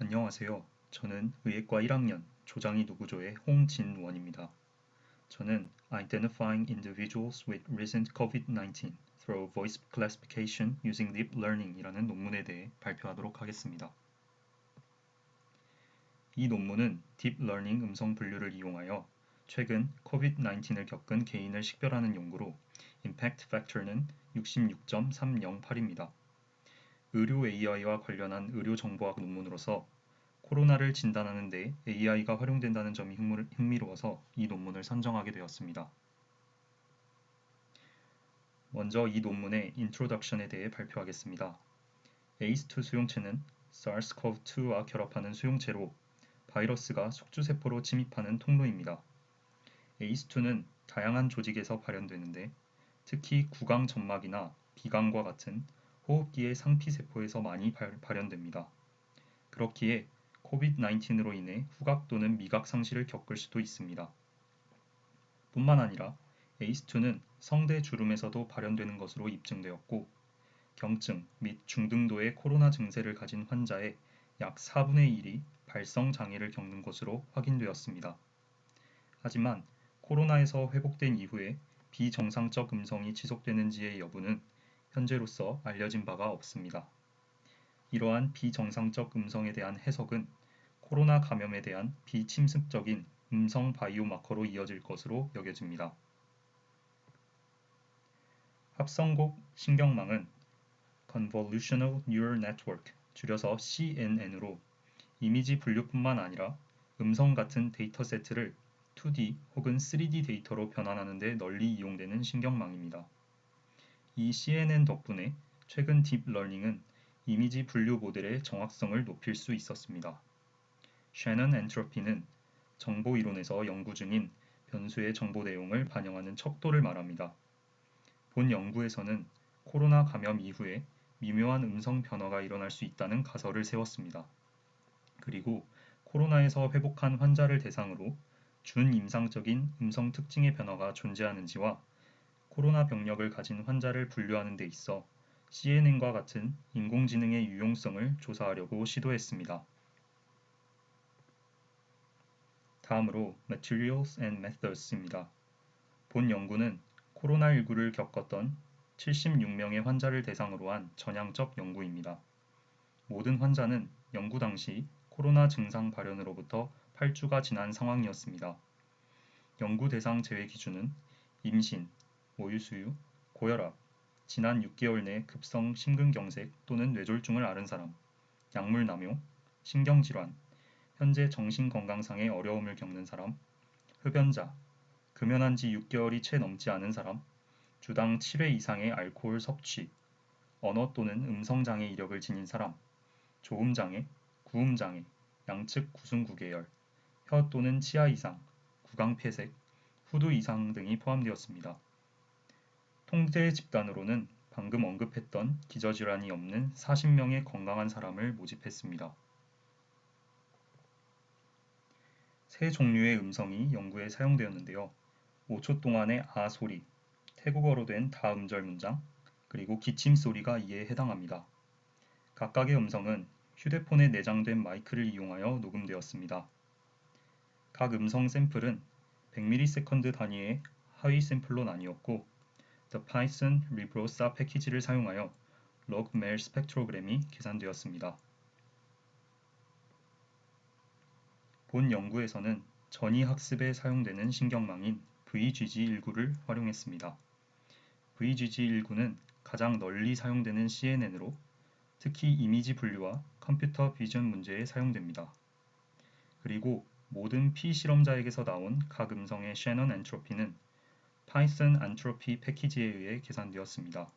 안녕하세요. 저는 의예과 1학년 조장이 누구조의 홍진원입니다. 저는 Identifying Individuals with Recent COVID-19 Through Voice Classification Using Deep Learning 이라는 논문에 대해 발표하도록 하겠습니다. 이 논문은 딥러닝 음성 분류를 이용하여 최근 COVID-19을 겪은 개인을 식별하는 연구로 임팩트 팩터는 66.308입니다. 의료 AI와 관련한 의료정보학 논문으로서 코로나를 진단하는 데 AI가 활용된다는 점이 흥미로워서 이 논문을 선정하게 되었습니다. 먼저 이 논문의 인트로덕션에 대해 발표하겠습니다. ACE2 수용체는 SARS-CoV-2와 결합하는 수용체로 바이러스가 숙주세포로 침입하는 통로입니다. ACE2는 다양한 조직에서 발현되는데 특히 구강 점막이나 비강과 같은 호흡기의 상피세포에서 많이 발현됩니다. 그렇기에 COVID-19으로 인해 후각 또는 미각 상실을 겪을 수도 있습니다. 뿐만 아니라 ACE2는 성대 주름에서도 발현되는 것으로 입증되었고 경증 및 중등도의 코로나 증세를 가진 환자의 약 4분의 1이 발성 장애를 겪는 것으로 확인되었습니다. 하지만 코로나에서 회복된 이후에 비정상적 음성이 지속되는지의 여부는 현재로서 알려진 바가 없습니다. 이러한 비정상적 음성에 대한 해석은 코로나 감염에 대한 비침습적인 음성 바이오마커로 이어질 것으로 여겨집니다. 합성곡 신경망은 Convolutional Neural Network, 줄여서 CNN으로 이미지 분류뿐만 아니라 음성 같은 데이터 세트를 2D 혹은 3D 데이터로 변환하는 데 널리 이용되는 신경망입니다. 이 CNN 덕분에 최근 딥러닝은 이미지 분류 모델의 정확성을 높일 수 있었습니다. 셰넌 엔트로피는 정보 이론에서 연구 중인 변수의 정보 내용을 반영하는 척도를 말합니다. 본 연구에서는 코로나 감염 이후에 미묘한 음성 변화가 일어날 수 있다는 가설을 세웠습니다. 그리고 코로나에서 회복한 환자를 대상으로 준임상적인 음성 특징의 변화가 존재하는지와 코로나 병력을 가진 환자를 분류하는 데 있어 CNN과 같은 인공지능의 유용성을 조사하려고 시도했습니다. 다음으로 Materials and Methods입니다. 본 연구는 코로나19를 겪었던 76명의 환자를 대상으로 한 전향적 연구입니다. 모든 환자는 연구 당시 코로나 증상 발현으로부터 8주가 지난 상황이었습니다. 연구 대상 제외 기준은 임신, 모유수유, 고혈압, 지난 6개월 내 급성 심근경색 또는 뇌졸중을 앓은 사람, 약물 남용, 신경질환, 현재 정신건강상의 어려움을 겪는 사람, 흡연자, 금연한 지 6개월이 채 넘지 않은 사람, 주당 7회 이상의 알코올 섭취, 언어 또는 음성장애 이력을 지닌 사람, 조음장애, 구음장애, 양측 구순구계열, 혀 또는 치아 이상, 구강폐색, 후두 이상 등이 포함되었습니다. 통제 집단으로는 방금 언급했던 기저질환이 없는 40명의 건강한 사람을 모집했습니다. 세 종류의 음성이 연구에 사용되었는데요. 5초 동안의 아 소리, 태국어로 된 다 음절 문장, 그리고 기침 소리가 이에 해당합니다. 각각의 음성은 휴대폰에 내장된 마이크를 이용하여 녹음되었습니다. 각 음성 샘플은 100ms 단위의 하위 샘플로 나뉘었고 The Python Librosa 패키지를 사용하여 log-mer 스펙트로그램이 계산되었습니다. 본 연구에서는 전이학습에 사용되는 신경망인 VGG19를 활용했습니다. VGG19는 가장 널리 사용되는 CNN으로 특히 이미지 분류와 컴퓨터 비전 문제에 사용됩니다. 그리고 모든 피실험자에게서 나온 각 음성의 셰넌 엔트로피는 파이썬 안트로피 패키지에 의해 계산되었습니다.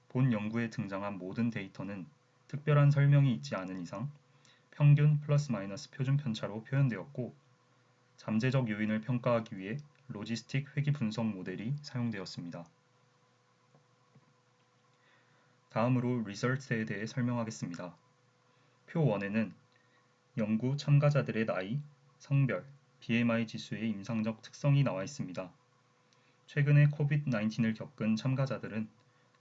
본 연구에 등장한 모든 데이터는 특별한 설명이 있지 않은 이상 평균 플러스 마이너스 표준 편차로 표현되었고 잠재적 요인을 평가하기 위해 로지스틱 회귀 분석 모델이 사용되었습니다. 다음으로 리설트에 대해 설명하겠습니다. 표 1에는 연구 참가자들의 나이, 성별, BMI 지수의 임상적 특성이 나와 있습니다. 최근에 COVID-19을 겪은 참가자들은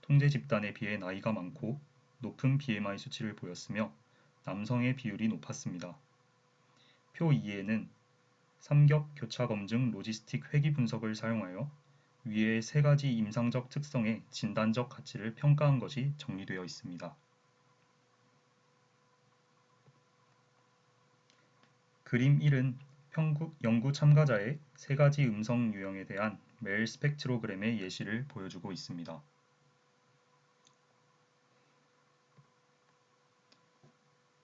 통제 집단에 비해 나이가 많고 높은 BMI 수치를 보였으며 남성의 비율이 높았습니다. 표 2에는 삼겹 교차 검증 로지스틱 회귀 분석을 사용하여 위의 세 가지 임상적 특성의 진단적 가치를 평가한 것이 정리되어 있습니다. 그림 1은 연구 참가자의 세 가지 음성 유형에 대한 멜 스펙트로그램의 예시를 보여주고 있습니다.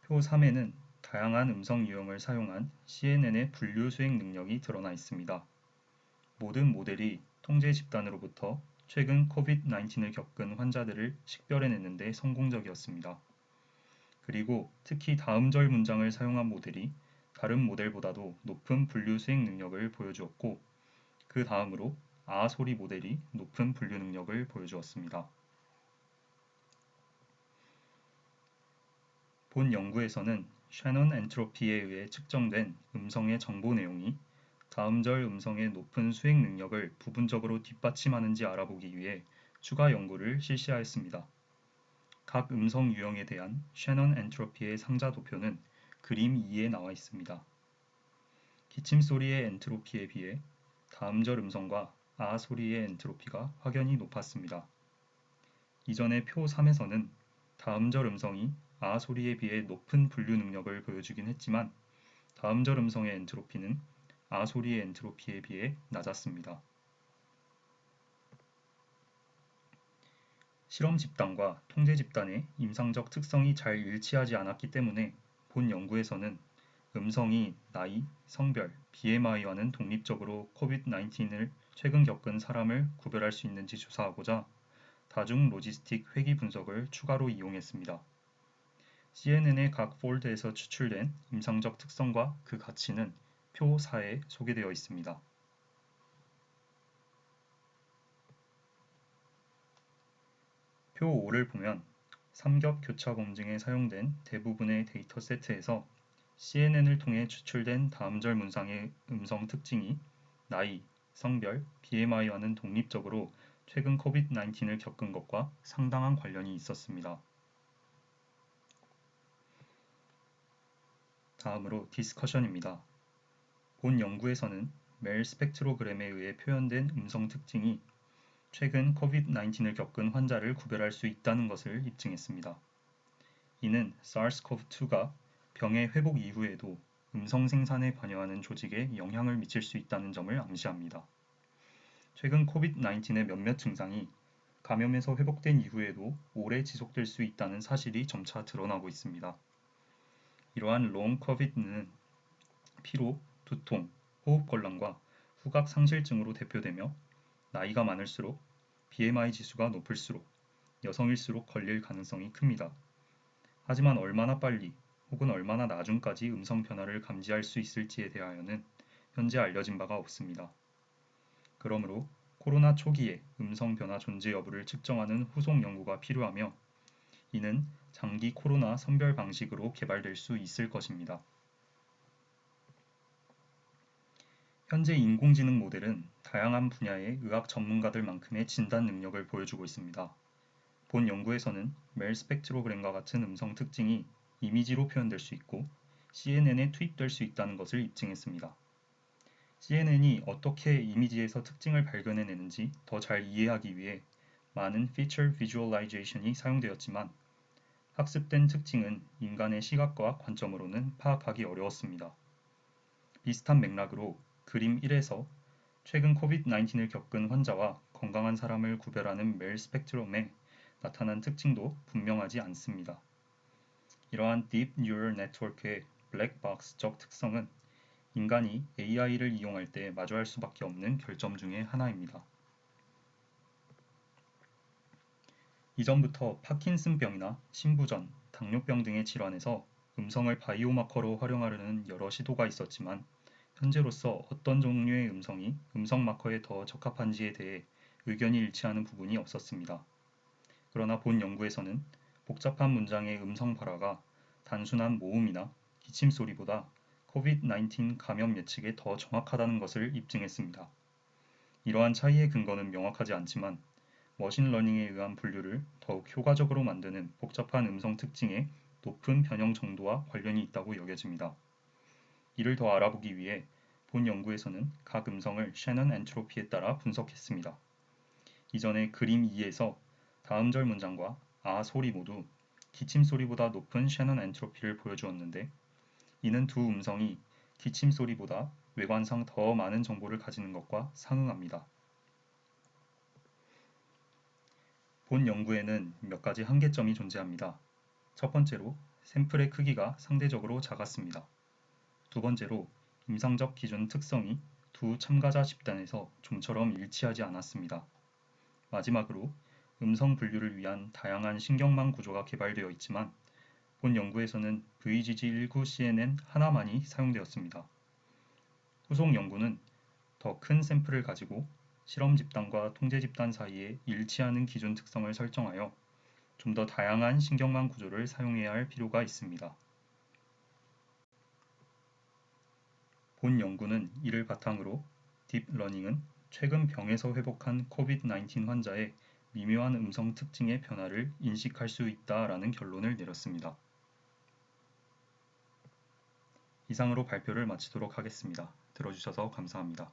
표 3에는 다양한 음성 유형을 사용한 CNN의 분류 수행 능력이 드러나 있습니다. 모든 모델이 통제 집단으로부터 최근 COVID-19을 겪은 환자들을 식별해내는 데 성공적이었습니다. 그리고 특히 다음 절 문장을 사용한 모델이 다른 모델보다도 높은 분류 수행 능력을 보여주었고, 그 다음으로 소리 모델이 높은 분류 능력을 보여주었습니다. 본 연구에서는 샤넌 엔트로피에 의해 측정된 음성의 정보 내용이 다음 절 음성의 높은 수행 능력을 부분적으로 뒷받침하는지 알아보기 위해 추가 연구를 실시하였습니다. 각 음성 유형에 대한 샤넌 엔트로피의 상자 도표는 그림 2에 나와 있습니다. 기침 소리의 엔트로피에 비해 다음 절 음성과 소리의 엔트로피가 확연히 높았습니다. 이전의 표 3에서는 다음 절 음성이 소리에 비해 높은 분류 능력을 보여주긴 했지만 다음 절 음성의 엔트로피는 소리의 엔트로피에 비해 낮았습니다. 실험 집단과 통제 집단의 임상적 특성이 잘 일치하지 않았기 때문에 본 연구에서는 음성이 나이, 성별, BMI와는 독립적으로 COVID-19을 최근 겪은 사람을 구별할 수 있는지 조사하고자 다중 로지스틱 회귀 분석을 추가로 이용했습니다. CNN의 각 폴드에서 추출된 임상적 특성과 그 가치는 표 4에 소개되어 있습니다. 표 5를 보면 삼겹 교차 검증에 사용된 대부분의 데이터 세트에서 CNN을 통해 추출된 다음 절 문장의 음성 특징이 나이, 성별, BMI와는 독립적으로 최근 COVID-19을 겪은 것과 상당한 관련이 있었습니다. 다음으로 디스커션입니다. 본 연구에서는 멜 스펙트로그램에 의해 표현된 음성 특징이 최근 COVID-19을 겪은 환자를 구별할 수 있다는 것을 입증했습니다. 이는 SARS-CoV-2가 병의 회복 이후에도 음성 생산에 관여하는 조직에 영향을 미칠 수 있다는 점을 암시합니다. 최근 COVID-19의 몇몇 증상이 감염에서 회복된 이후에도 오래 지속될 수 있다는 사실이 점차 드러나고 있습니다. 이러한 롱 코비드는 피로, 두통, 호흡곤란과 후각 상실증으로 대표되며 나이가 많을수록 BMI 지수가 높을수록 여성일수록 걸릴 가능성이 큽니다. 하지만 얼마나 빨리 혹은 얼마나 나중까지 음성 변화를 감지할 수 있을지에 대하여는 현재 알려진 바가 없습니다. 그러므로 코로나 초기에 음성 변화 존재 여부를 측정하는 후속 연구가 필요하며 이는 장기 코로나 선별 방식으로 개발될 수 있을 것입니다. 현재 인공지능 모델은 다양한 분야의 의학 전문가들만큼의 진단 능력을 보여주고 있습니다. 본 연구에서는 멜 스펙트로그램과 같은 음성 특징이 이미지로 표현될 수 있고 CNN에 투입될 수 있다는 것을 입증했습니다. CNN이 어떻게 이미지에서 특징을 발견해내는지 더 잘 이해하기 위해 많은 Feature Visualization이 사용되었지만 학습된 특징은 인간의 시각과 관점으로는 파악하기 어려웠습니다. 비슷한 맥락으로 그림 1에서 최근 COVID-19을 겪은 환자와 건강한 사람을 구별하는 멜 스펙트럼에 나타난 특징도 분명하지 않습니다. 이러한 Deep Neural Network의 블랙박스적 특성은 인간이 AI를 이용할 때 마주할 수밖에 없는 결점 중의 하나입니다. 이전부터 파킨슨병이나 심부전, 당뇨병 등의 질환에서 음성을 바이오마커로 활용하려는 여러 시도가 있었지만 현재로서 어떤 종류의 음성이 음성 마커에 더 적합한지에 대해 의견이 일치하는 부분이 없었습니다. 그러나 본 연구에서는 복잡한 문장의 음성 발화가 단순한 모음이나 기침 소리보다 COVID-19 감염 예측에 더 정확하다는 것을 입증했습니다. 이러한 차이의 근거는 명확하지 않지만 머신러닝에 의한 분류를 더욱 효과적으로 만드는 복잡한 음성 특징에 높은 변형 정도와 관련이 있다고 여겨집니다. 이를 더 알아보기 위해 본 연구에서는 각 음성을 셰넌 엔트로피에 따라 분석했습니다. 이전에 그림 2에서 다음 절 문장과 아 소리 모두 기침 소리보다 높은 셰넌 엔트로피를 보여주었는데 이는 두 음성이 기침 소리보다 외관상 더 많은 정보를 가지는 것과 상응합니다. 본 연구에는 몇 가지 한계점이 존재합니다. 첫 번째로 샘플의 크기가 상대적으로 작았습니다. 두 번째로 임상적 기준 특성이 두 참가자 집단에서 좀처럼 일치하지 않았습니다. 마지막으로 음성 분류를 위한 다양한 신경망 구조가 개발되어 있지만 본 연구에서는 VGG19CNN 하나만이 사용되었습니다. 후속 연구는 더 큰 샘플을 가지고 실험 집단과 통제 집단 사이에 일치하는 기준 특성을 설정하여 좀 더 다양한 신경망 구조를 사용해야 할 필요가 있습니다. 본 연구는 이를 바탕으로 딥러닝은 최근 병에서 회복한 코비드-19 환자의 미묘한 음성 특징의 변화를 인식할 수 있다라는 결론을 내렸습니다. 이상으로 발표를 마치도록 하겠습니다. 들어주셔서 감사합니다.